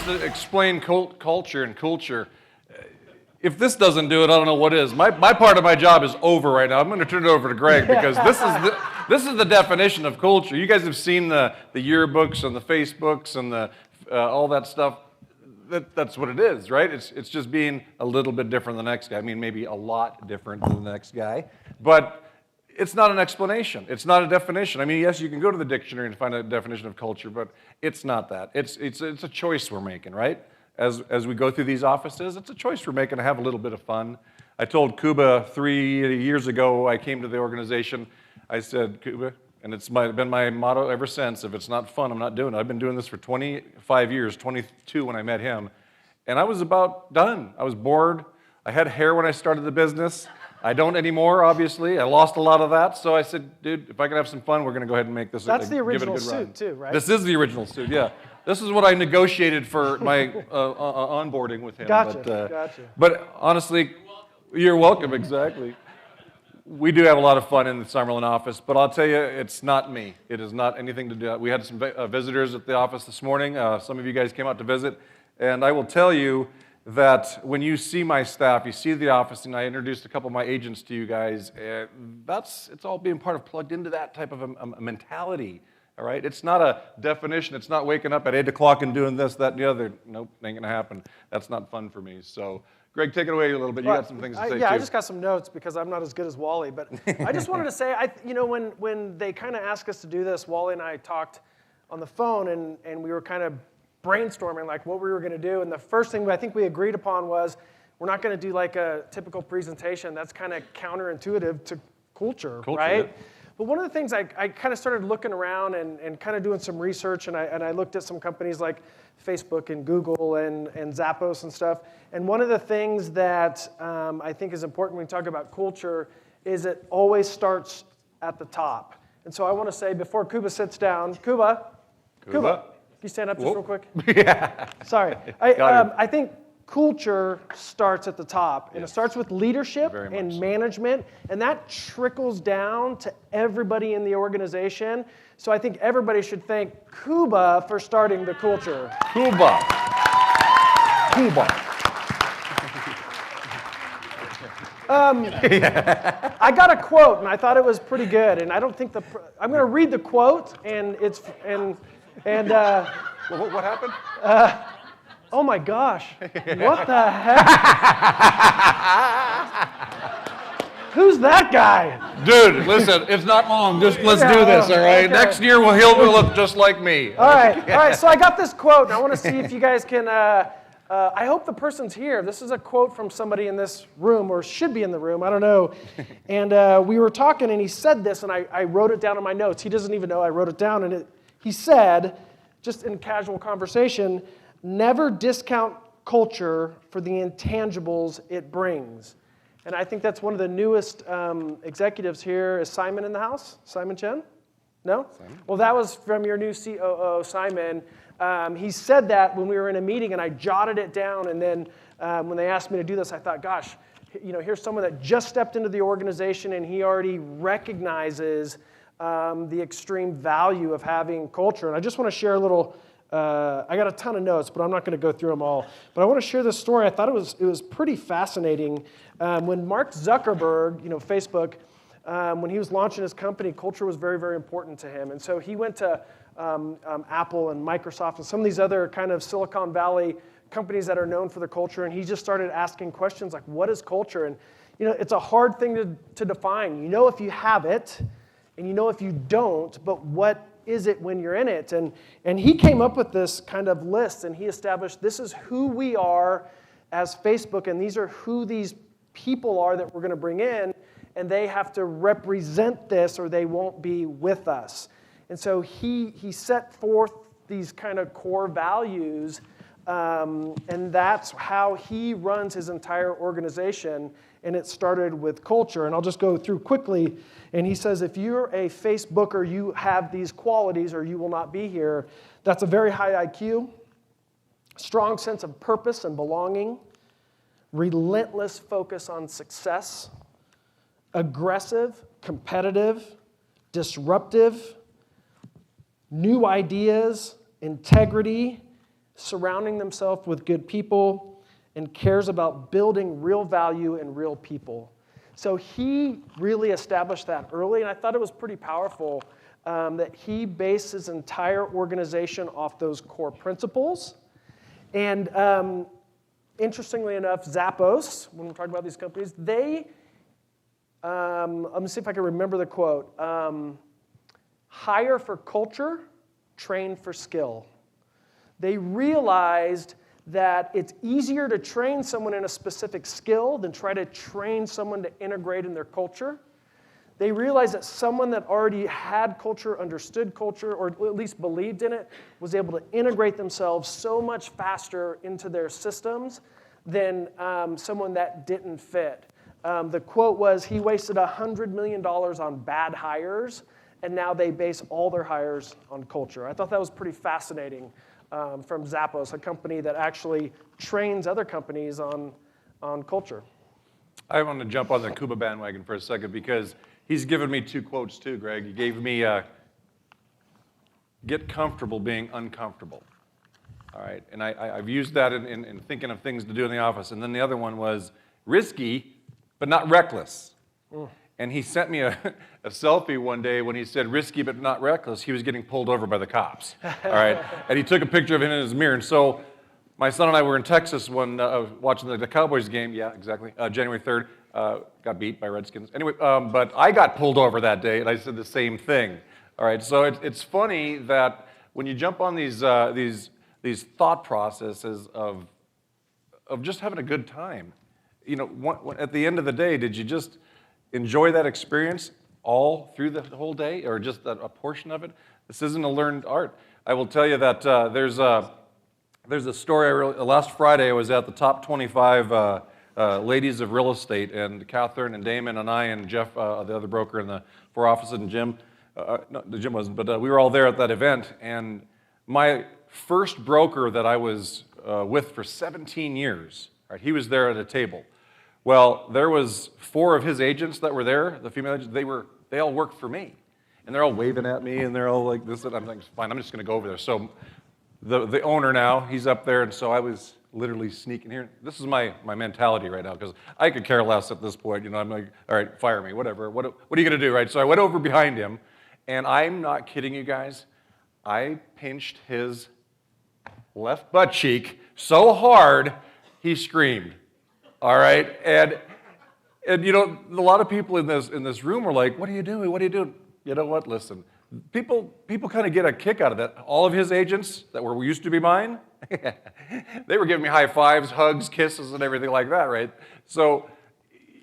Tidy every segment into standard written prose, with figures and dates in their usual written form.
to explain culture and Coolture. If this doesn't do it, I don't know what is. My part of my job is over right now. I'm going to turn it over to Greg because this is the definition of Coolture. You guys have seen the yearbooks and the Facebooks and the all that stuff. That's what it is, right? It's just being a little bit different than the next guy. I mean, maybe a lot different than the next guy, but it's not an explanation. It's not a definition. I mean, yes, you can go to the dictionary and find a definition of culture, but it's not that. It's a choice we're making, right? As we go through these offices, it's a choice we're making to have a little bit of fun. I told Kuba 3 years ago, I came to the organization, I said, Kuba, and it's been my motto ever since, if it's not fun, I'm not doing it. I've been doing this for 25 years, 22 when I met him, and I was about done. I was bored. I had hair when I started the business. I don't anymore, obviously. I lost a lot of that, so I said, dude, if I can have some fun, we're going to go ahead and make this. That's the give it a original good suit, run. too, right? This is the original suit, yeah. This is what I negotiated for my onboarding with him. Gotcha. But honestly, you're welcome, exactly. We do have a lot of fun in the Summerlin office, but I'll tell you, it's not me. It is not anything to do. We had some visitors at the office this morning. Some of you guys came out to visit, and I will tell you that when you see my staff, you see the office, and I introduced a couple of my agents to you guys, it's all being part of plugged into that type of a mentality, all right? It's not a definition. It's not waking up at 8 o'clock and doing this, that, and the other. Nope, ain't gonna happen. That's not fun for me. So, Greg, take it away a little bit. You got some things to say, too. Yeah, I just got some notes because I'm not as good as Wally, but I just wanted to say, when they kind of asked us to do this, Wally and I talked on the phone, and we were kind of brainstorming like what we were going to do, and the first thing I think we agreed upon was we're not going to do like a typical presentation. That's kind of counterintuitive to Coolture, right? Yeah. But one of the things I kind of started looking around and kind of doing some research, and I looked at some companies like Facebook and Google and Zappos and stuff, and one of the things that I think is important when we talk about Coolture is it always starts at the top. And so I want to say before Kuba sits down, Kuba. Can you stand up just real quick? Yeah. Sorry. I think Coolture starts at the top, and it starts with leadership and management, and that trickles down to everybody in the organization. So I think everybody should thank Kuba for starting the Coolture. Kuba. I got a quote, and I thought it was pretty good, and I don't think I'm going to read the quote, and what happened? Oh my gosh! What the heck? Who's that guy? Dude, listen, it's not long. Just let's do this, all right? Okay. Next year he'll look just like me. All right. So I got this quote, and I want to see if you guys can. I hope the person's here. This is a quote from somebody in this room, or should be in the room. I don't know. And we were talking, and he said this, and I wrote it down in my notes. He doesn't even know I wrote it down, and he said, just in casual conversation, never discount culture for the intangibles it brings. And I think that's one of the newest executives here. Is Simon in the house? Simon Chen? No? Simon? Well, that was from your new COO, Simon. He said that when we were in a meeting, and I jotted it down. And then when they asked me to do this, I thought, gosh, here's someone that just stepped into the organization, and he already recognizes the extreme value of having culture. And I just want to share a little. I got a ton of notes, but I'm not going to go through them all. But I want to share this story. I thought it was pretty fascinating. When Mark Zuckerberg, Facebook, when he was launching his company, culture was very, very important to him. And so he went to Apple and Microsoft and some of these other kind of Silicon Valley companies that are known for their culture, and he just started asking questions like, what is culture? And it's a hard thing to define. You know if you have it, and you know if you don't, but what is it when you're in it? And he came up with this kind of list, and he established this is who we are as Facebook, and these are who these people are that we're going to bring in, and they have to represent this or they won't be with us. And so he set forth these kind of core values, and that's how he runs his entire organization, and it started with culture. And I'll just go through quickly. And he says, if you're a Facebooker, you have these qualities or you will not be here. That's a very high IQ, strong sense of purpose and belonging, relentless focus on success, aggressive, competitive, disruptive, new ideas, integrity, surrounding themselves with good people, and cares about building real value in real people. So he really established that early, and I thought it was pretty powerful that he based his entire organization off those core principles. And interestingly enough, Zappos, when we're talking about these companies, they, let me see if I can remember the quote, hire for culture, train for skill. They realized that it's easier to train someone in a specific skill than try to train someone to integrate in their culture. They realized that someone that already had culture, understood culture, or at least believed in it, was able to integrate themselves so much faster into their systems than someone that didn't fit. The quote was, he wasted $100 million on bad hires, and now they base all their hires on culture. I thought that was pretty fascinating from Zappos, a company that actually trains other companies on culture. I want to jump on the Kuba bandwagon for a second because he's given me 2 quotes too, Greg. He gave me, get comfortable being uncomfortable. All right, and I've used that in thinking of things to do in the office. And then the other one was risky, but not reckless. And he sent me a selfie one day when he said risky but not reckless. He was getting pulled over by the cops. All right, and he took a picture of him in his mirror. And so my son and I were in Texas watching the Cowboys game. Yeah, exactly. January 3rd, got beat by Redskins. Anyway, but I got pulled over that day, and I said the same thing. All right, so it's funny that when you jump on these thought processes of just having a good time, you know, at the end of the day, did you just enjoy that experience all through the whole day, or just a portion of it? This isn't a learned art. I will tell you that there's a story. Last Friday, I was at the top 25 ladies of real estate, and Catherine and Damon and I and Jeff, the other broker in the 4 offices, and Jim. No, the Jim wasn't, but we were all there at that event. And my first broker that I was with for 17 years, right, he was there at a table. Well, there was 4 of his agents that were there, the female agents. They all worked for me, and they're all waving at me, and they're all like this. And I'm like, fine, I'm just going to go over there. So the owner now, he's up there, and so I was literally sneaking here. This is my mentality right now, because I could care less at this point. You know, I'm like, all right, fire me, whatever. What are you going to do, right? So I went over behind him, and I'm not kidding you guys. I pinched his left butt cheek so hard, he screamed. All right, and you know, a lot of people in this room were like, "What are you doing? What are you doing?" You know what? Listen, people kind of get a kick out of that. All of his agents that were used to be mine, they were giving me high fives, hugs, kisses, and everything like that, right? So,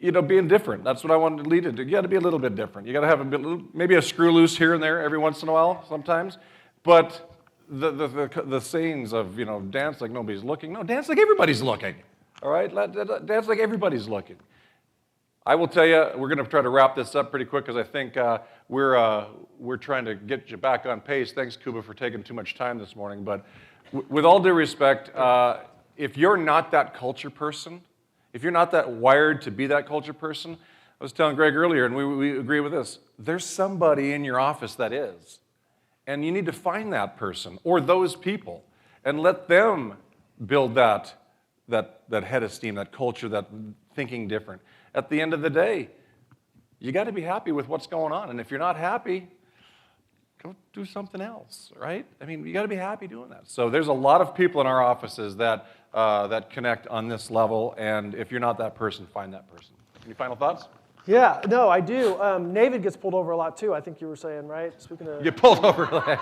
you know, being different. That's what I wanted to lead into. You got to be a little bit different. You got to have maybe a screw loose here and there every once in a while, sometimes. But the sayings of, you know, dance like nobody's looking. No, dance like everybody's looking. All right, dance like everybody's looking. I will tell you, we're going to try to wrap this up pretty quick because I think we're trying to get you back on pace. Thanks, Kuba, for taking too much time this morning. But with all due respect, if you're not that culture person, if you're not that wired to be that culture person, I was telling Greg earlier, and we agree with this, there's somebody in your office that is. And you need to find that person or those people and let them build that head of steam, that culture, that thinking different. At the end of the day, you got to be happy with what's going on. And if you're not happy, go do something else, right? I mean, you got to be happy doing that. So there's a lot of people in our offices that connect on this level. And if you're not that person, find that person. Any final thoughts? Yeah, no, I do. David gets pulled over a lot too, I think you were saying, right? Speaking of... Get pulled over.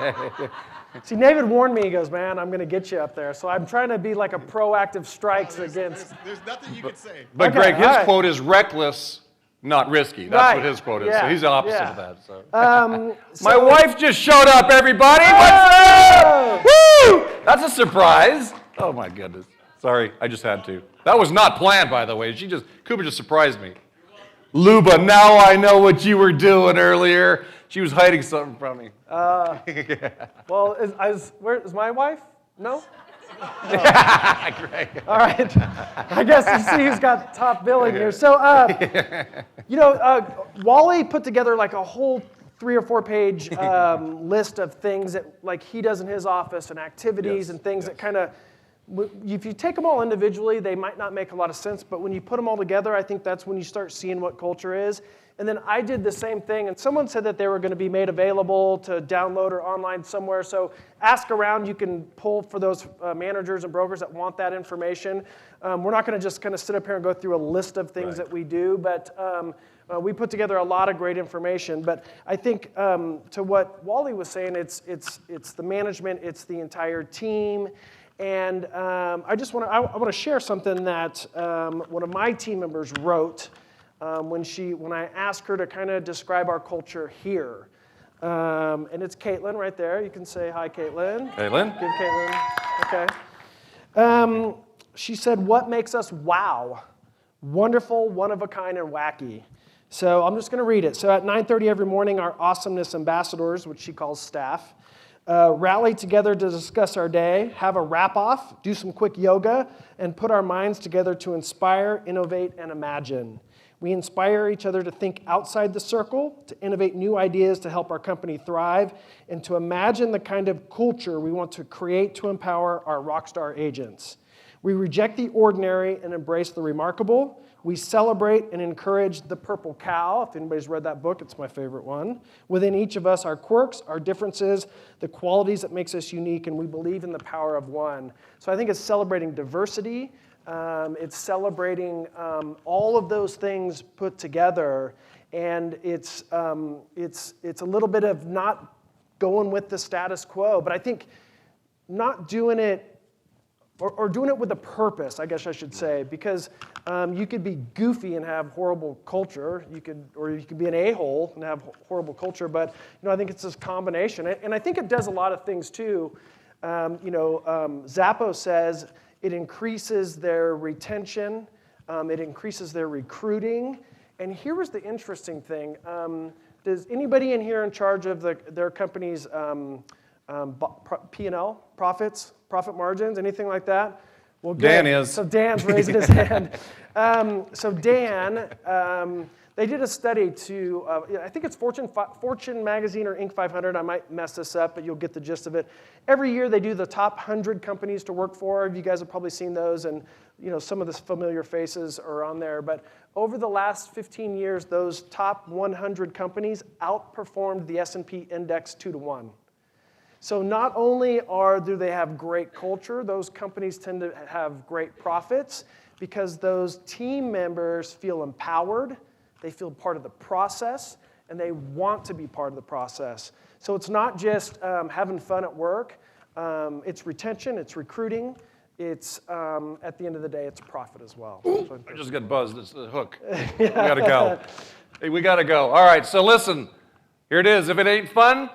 See, David warned me, he goes, man, I'm going to get you up there. So I'm trying to be like a proactive strikes against... There's nothing you can say. But okay, Greg, his quote is reckless, not risky. That's what his quote is. Yeah, so he's the opposite of that. So. My wife just showed up, everybody. Oh! What's up? Woo! That's a surprise. Oh, my goodness. Sorry, I just had to. That was not planned, by the way. Kuba just surprised me. Luba, now I know what you were doing earlier. She was hiding something from me. Well, is my wife? No? Great. All right. I guess you see who's got top billing here. So, Wally put together like a whole 3 or 4 page list of things that like he does in his office and activities and things that kind of, if you take them all individually, they might not make a lot of sense, but when you put them all together, I think that's when you start seeing what culture is. And then I did the same thing, and someone said that they were going to be made available to download or online somewhere. So ask around. You can pull for those managers and brokers that want that information. We're not going to just kind of sit up here and go through a list of things that we do, but we put together a lot of great information. But I think to what Wally was saying, it's the management, it's the entire team. And I want to share something that one of my team members wrote when I asked her to kind of describe our culture here. And it's Caitlin right there. You can say hi, Caitlin. Caitlin. Give Caitlin. Okay. She said, "What makes us wow? Wonderful, one of a kind, and wacky." So I'm just going to read it. So at 9:30 every morning, our awesomeness ambassadors, which she calls staff, rally together to discuss our day, have a wrap-off, do some quick yoga, and put our minds together to inspire, innovate, and imagine. We inspire each other to think outside the circle, to innovate new ideas to help our company thrive, and to imagine the kind of culture we want to create to empower our rockstar agents. We reject the ordinary and embrace the remarkable. We celebrate and encourage the purple cow. If anybody's read that book, it's my favorite one. Within each of us, our quirks, our differences, the qualities that makes us unique, and we believe in the power of one. So I think it's celebrating diversity. It's celebrating all of those things put together, and it's a little bit of not going with the status quo, but I think not doing it or doing it with a purpose, I guess I should say, because you could be goofy and have horrible culture. You could be an a-hole and have horrible culture. But I think it's this combination, and I think it does a lot of things too. Zappos says it increases their retention, it increases their recruiting, and here was the interesting thing. Does anybody in here in charge of their company's P&L, profit margins, anything like that? Well, good. Dan is. So Dan's raising his hand. So Dan, they did a study to, I think it's Fortune Magazine or Inc. 500. I might mess this up, but you'll get the gist of it. Every year they do the top 100 companies to work for. You guys have probably seen those, and some of the familiar faces are on there. But over the last 15 years, those top 100 companies outperformed the S&P index 2-to-1. So not only do they have great culture, those companies tend to have great profits because those team members feel empowered, they feel part of the process, and they want to be part of the process. So it's not just having fun at work, it's retention, it's recruiting, it's, at the end of the day, it's profit as well. So I just got buzzed, it's the hook. We gotta go. Hey, we gotta go. All right, so listen, here it is. If it ain't fun,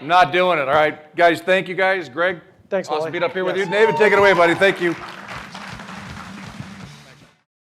I'm not doing it. All right, guys, thank you guys. Greg, thanks, awesome Wally. to be up here with you. David, take it away, buddy. Thank you.